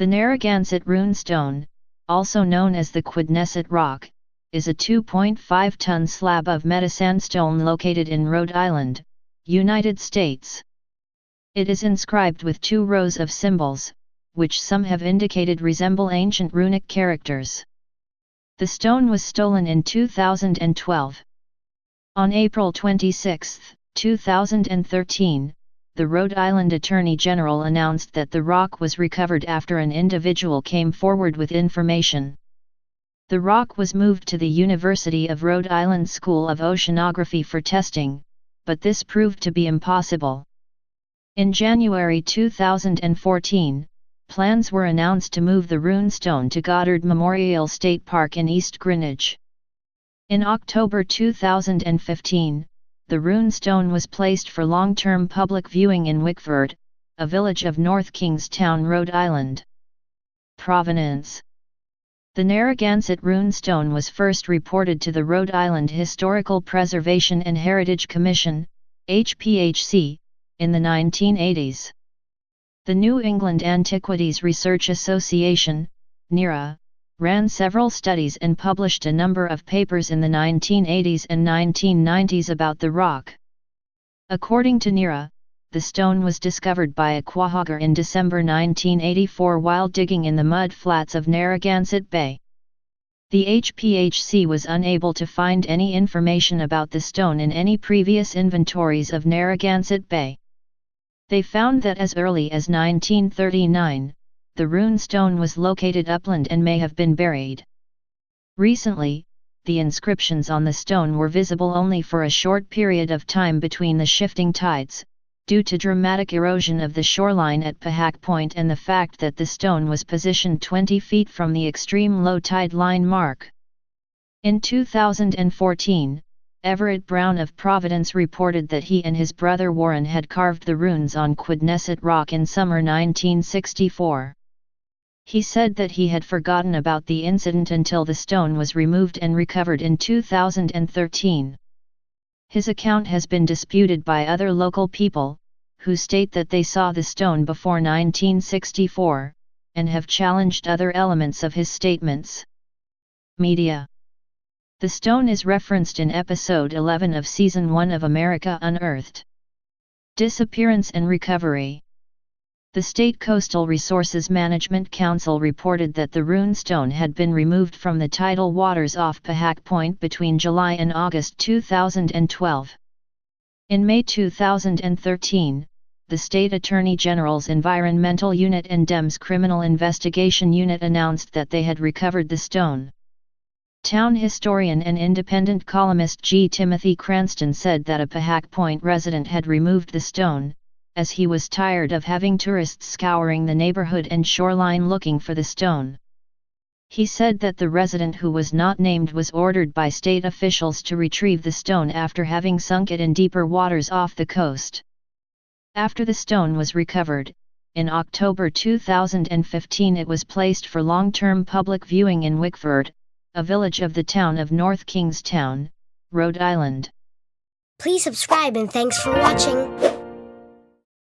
The Narragansett Runestone, also known as the Quidnessett Rock, is a 2.5-ton slab of metasandstone located in Rhode Island, United States. It is inscribed with 2 rows of symbols, which some have indicated resemble ancient Runic characters. The stone was stolen in 2012. On April 26, 2013, the Rhode Island Attorney General announced that the rock was recovered after an individual came forward with information. The rock was moved to the University of Rhode Island School of Oceanography for testing, but this proved to be impossible. In January 2014, plans were announced to move the runestone to Goddard Memorial State Park in East Greenwich. In October 2015, the runestone was placed for long-term public viewing in Wickford, a village of North Kingstown, Rhode Island. Provenance. The Narragansett Runestone was first reported to the Rhode Island Historical Preservation and Heritage Commission, HPHC, in the 1980s. The New England Antiquities Research Association, NERA, ran several studies and published a number of papers in the 1980s and 1990s about the rock. According to NERA, the stone was discovered by a quahogger in December 1984 while digging in the mud flats of Narragansett Bay. The HPHC was unable to find any information about the stone in any previous inventories of Narragansett Bay. They found that as early as 1939, the runestone was located upland and may have been buried. Recently, the inscriptions on the stone were visible only for a short period of time between the shifting tides, due to dramatic erosion of the shoreline at Pahack Point and the fact that the stone was positioned 20 feet from the extreme low tide line mark. In 2014, Everett Brown of Providence reported that he and his brother Warren had carved the runes on Quidnessett Rock in summer 1964. He said that he had forgotten about the incident until the stone was removed and recovered in 2013. His account has been disputed by other local people, who state that they saw the stone before 1964, and have challenged other elements of his statements. Media. The stone is referenced in Episode 11 of Season 1 of America Unearthed. Disappearance and Recovery. The State Coastal Resources Management Council reported that the runestone had been removed from the tidal waters off Pahack Point between July and August 2012. In May 2013, the State Attorney General's Environmental Unit and DEM's Criminal Investigation Unit announced that they had recovered the stone. Town historian and independent columnist G. Timothy Cranston said that a Pahack Point resident had removed the stone, as he was tired of having tourists scouring the neighborhood and shoreline looking for the stone. He said that the resident who was not named was ordered by state officials to retrieve the stone after having sunk it in deeper waters off the coast. After the stone was recovered, in October 2015 it was placed for long-term public viewing in Wickford, a village of the town of North Kingstown, Rhode Island. Please subscribe and thanks for watching.